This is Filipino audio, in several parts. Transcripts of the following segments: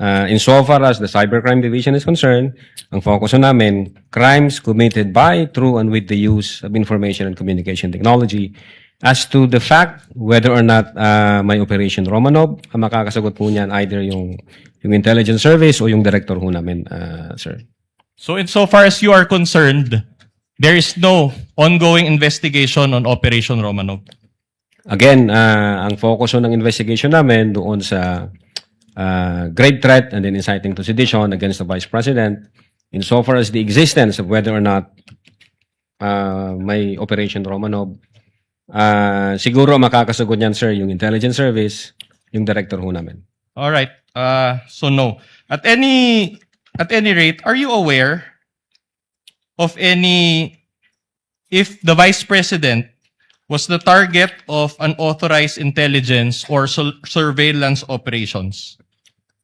Insofar as the Cybercrime Division is concerned, ang focus namin, crimes committed by, through, and with the use of information and communication technology. As to the fact whether or not may Operation Romanov, ang makakasagot po niyan either yung intelligence service o yung director ho namin, sir. So insofar as you are concerned, there is no ongoing investigation on Operation Romanov. Again, ang focus ho ng investigation namin doon sa grave threat and then inciting to sedition against the Vice President, insofar as the existence of whether or not may Operation Romanov, siguro makakasagot niyan, sir, yung intelligence service, yung director ho namin. All right. So no. At any rate, are you aware of if the Vice President was the target of unauthorized intelligence or surveillance operations?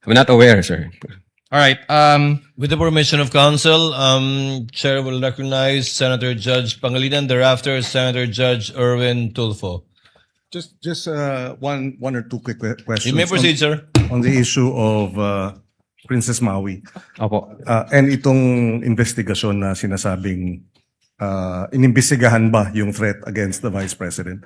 I'm not aware, sir. All right. With the permission of counsel, Chair will recognize Senator Judge Pangilinan, thereafter Senator Judge Erwin Tulfo. Just one or two quick questions. You may proceed, sir. On the issue of Princess Maui. Opo. And itong investigasyon na sinasabing inimbestigahan ba yung threat against the Vice President.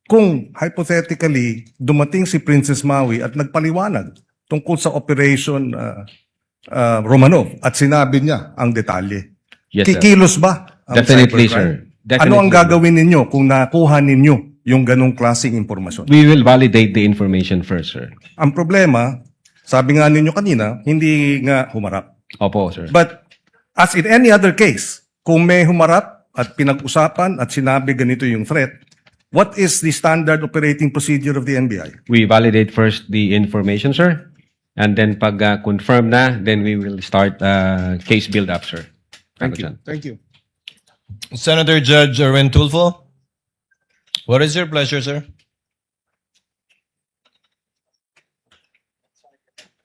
Kung hypothetically dumating si Princess Maui at nagpaliwanag tungkol sa Operation Romanov at sinabi niya ang detalye, Yes, sir. kikilos ba ang Definitely, cybercrime? sir. Definitely. Ano ang gagawin ninyo kung nakuha ninyo yung ganong klaseng impormasyon? We will validate the information first, sir. Ang problema, sabi nga ninyo kanina, hindi nga humarap. Opo, sir. But as in any other case, kung may humarap at pinag-usapan at sinabi ganito yung threat, what is the standard operating procedure of the NBI? We validate first the information, sir. And then pag confirm na, then we will start case build-up, sir. Thank you. Thank you. Senator Judge Erwin Tulfo. What is your pleasure, sir?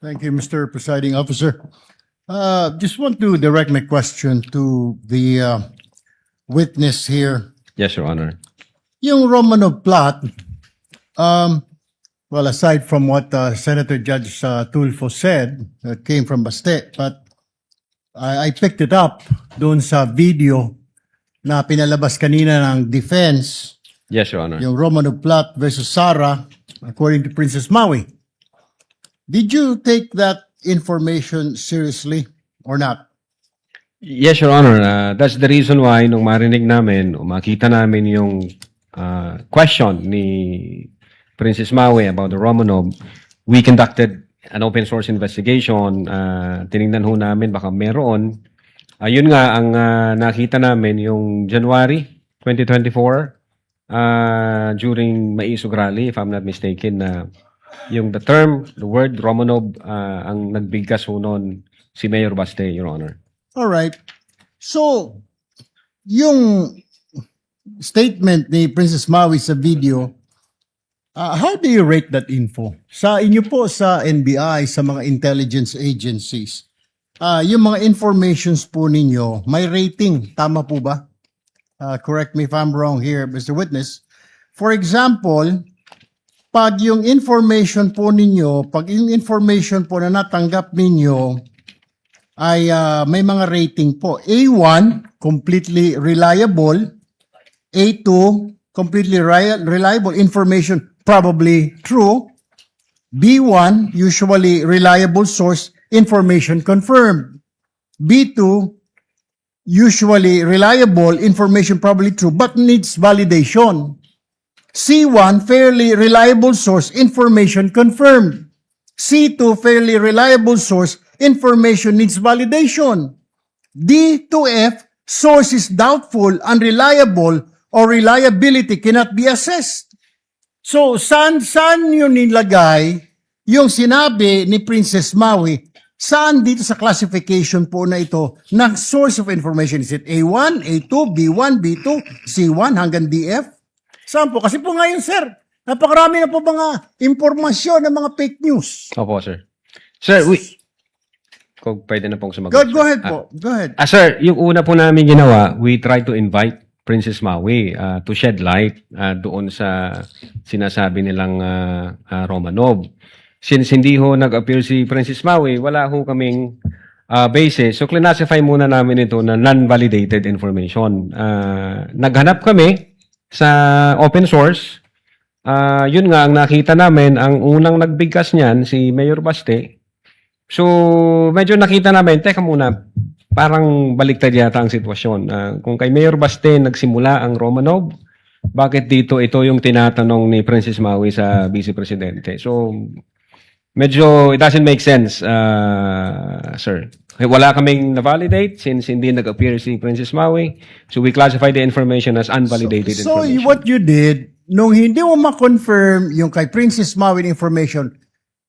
Thank you, Mr. Presiding Officer. Just want to direct my question to the witness here. Yes, Your Honor. Yung Romanov plot, well, aside from what Senator Judge Tulfo said, that came from Baste, but I picked it up doon sa video na pinalabas kanina ng defense, Yes, Your Honor. yung Romanov plot versus Sarah, according to Princess Maui. Did you take that information seriously or not? Yes, Your Honor. That's the reason why nung marinig namin o makita namin yung question ni Princess Maui about the Romanov, we conducted an open source investigation. Tinignan ho namin baka meron. Yun nga, ang nakita namin yung January 2024 during Maisog Rally, if I'm not mistaken, na yung the word Romanov, ang nagbigkas ho noon si Mayor Baste, Your Honor. All right. So, yung statement ni Princess Maui sa video, how do you rate that info? Sa inyo po sa NBI, sa mga intelligence agencies, yung mga informations po ninyo, may rating. Tama po ba? Correct me if I'm wrong here, Mr. Witness. For example, pag yung information po ninyo, pag yung information po na natanggap ninyo ay may mga rating po. A1, completely reliable. A2, completely reliable information, probably true. B1, usually reliable source, information confirmed. B2, usually reliable information, probably true, but needs validation. C1, fairly reliable source, information confirmed. C2, fairly reliable source, information needs validation. D to F, source is doubtful, unreliable, or reliability cannot be assessed. So, saan yun nilagay yung sinabi ni Princess Maui? Saan dito sa classification po na ito ng source of information? Is it A1, A2, B1, B2, C1 hanggang DF? Saan po? Kasi po ngayon, sir, napakarami na po mga impormasyon ng mga fake news. Opo, sir. Sir, kung pwede na pong sumagot. Go ahead po. Go ahead. Sir, yung una po namin ginawa, we tried to invite Princess Maui to shed light doon sa sinasabi nilang Romanov. since hindi ho nag-appear si Princess Maui, wala ho kaming basis. So, classify muna namin ito na non-validated information. Naghanap kami sa open source. Yun nga, ang nakita namin, ang unang nagbigkas niyan, si Mayor Baste. So, medyo nakita namin, teka muna, parang baliktad yata ang sitwasyon. Kung kay Mayor Baste nagsimula ang Romanov, bakit dito ito yung tinatanong ni Princess Maui sa Vice Presidente? So, medyo it doesn't make sense, sir. Wala kaming na-validate since hindi nag-appear si Princess Maui. So, we classify the information as unvalidated So, information. what you did, nung hindi mo ma-confirm yung kay Princess Maui information,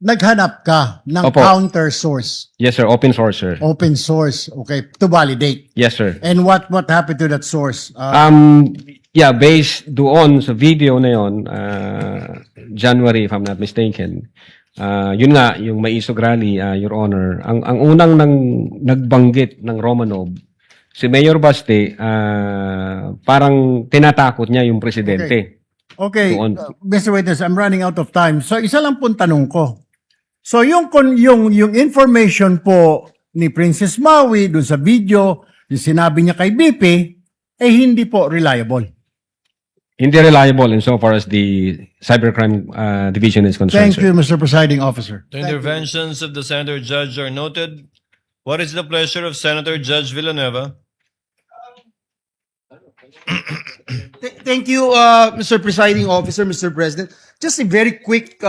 naghanap ka ng Opo. counter source, Yes, sir. Open source, sir. open source, okay, to validate. Yes, sir. And what happened to that source? Yeah, based doon sa video na yon, January, if I'm not mistaken, yun nga, yung Maisog Rally, Your Honor, ang unang nagbanggit ng Romanov, si Mayor Baste, parang tinatakot niya yung presidente. Okay, Doon. Mr. Witness, I'm running out of time. So, isa lang pong tanong ko. So, yung information po ni Princess Maui dun sa video, yung sinabi niya kay BP, eh hindi po reliable. Hindi reliable insofar as the cybercrime division is concerned, Thank you, Mr. Presiding Officer. The interventions of the Senator Judge are noted. What is the pleasure of Senator Judge Villanueva? Thank you, Mr. Presiding Officer, Mr. President. Just a very quick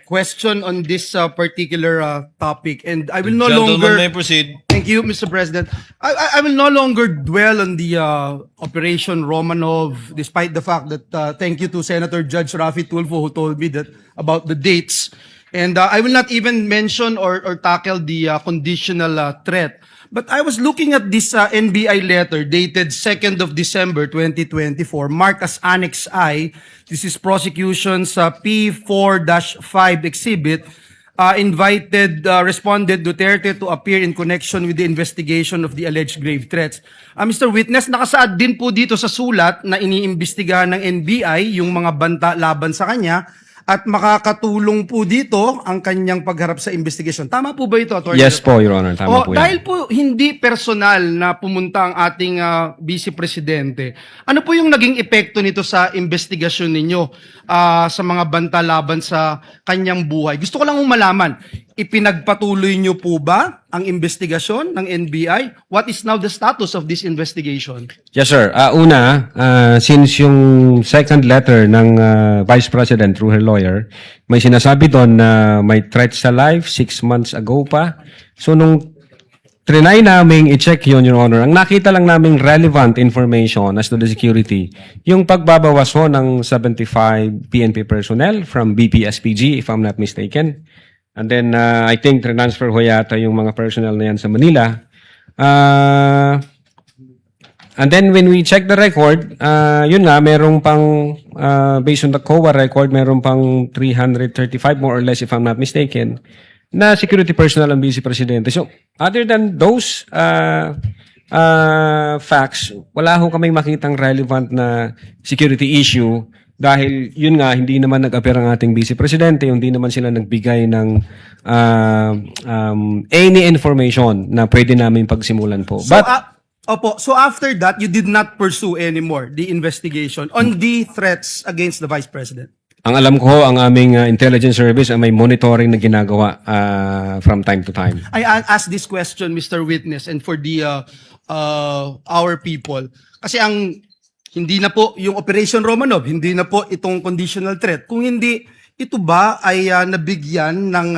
question on this particular topic, and I will no Gentleman longer. may proceed. Thank you, Mr. President. I will no longer dwell on the Operation Romanov, despite the fact that thank you to Senator Judge Rafi Tulfo who told me that about the dates, and I will not even mention or tackle the conditional threat. But I was looking at this NBI letter dated 2nd of December 2024, marked as Annex I. This is prosecution's P4-5 exhibit. Invited responded Duterte to appear in connection with the investigation of the alleged grave threats. Mr. Witness, nakasaad din po dito sa sulat na iniimbestigahan ng NBI yung mga banta laban sa kanya at makakatulong po dito ang kanyang pagharap sa investigation. Tama po ba ito, Atty. Yes po, Your Honor. Tama po yan. Dahil po hindi personal na pumunta ang ating Vice Presidente, ano po yung naging epekto nito sa investigasyon ninyo sa mga banta laban sa kanyang buhay? Gusto ko lang malaman, ipinagpatuloy nyo po ba ang investigasyon ng NBI? What is now the status of this investigation? Yes, sir. Since yung second letter ng Vice President through her lawyer, may sinasabi doon na may threat sa life 6 months ago pa. So, nung trinay naming i-check yun, Your Honor, ang nakita lang naming relevant information as to the security, yung pagbabawas ho ng 75 PNP personnel from BPSPG, if I'm not mistaken. And then, I think transfer ho yata yung mga personnel na yan sa Manila. And then, when we check the record, yun nga, merong pang, based on the COA record, merong pang 335 more or less, if I'm not mistaken, na security personnel ang Vice Presidente. So, other than those facts, wala ho kaming makitang relevant na security issue dahil yun nga, hindi naman nag-appear ang ating Vice Presidente, hindi naman sila nagbigay ng any information na pwede namin pagsimulan po. So, But, so after that, you did not pursue anymore the investigation on the threats against the Vice President? ang alam ko ho, ang aming intelligence service ay may monitoring na ginagawa from time to time. I ask this question, Mr. Witness, and for the our people. Kasi hindi na po yung Operation Romanov, hindi na po itong conditional threat. Kung hindi, ito ba ay nabigyan ng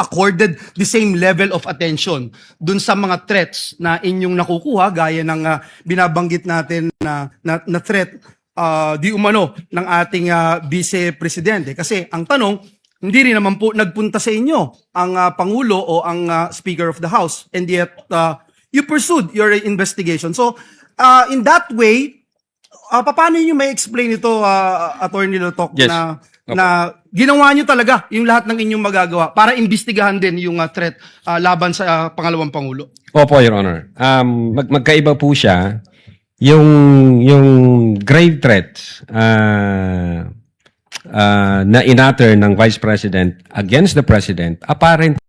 accorded the same level of attention dun sa mga threats na inyong nakukuha gaya ng binabanggit natin na threat di umano ng ating Vice Presidente? Kasi ang tanong, hindi rin naman po nagpunta sa inyo ang Pangulo o ang Speaker of the House, and yet you pursued your investigation. So, in that way, paano nyo may explain ito, Attorney Lotok, Yes. na ginawa nyo talaga yung lahat ng inyong magagawa para imbestigahan din yung threat laban sa pangalawang Pangulo? Opo, Your Honor. Magkaiba po siya. Yung grave threats, na inatter ng Vice President against the President, apparent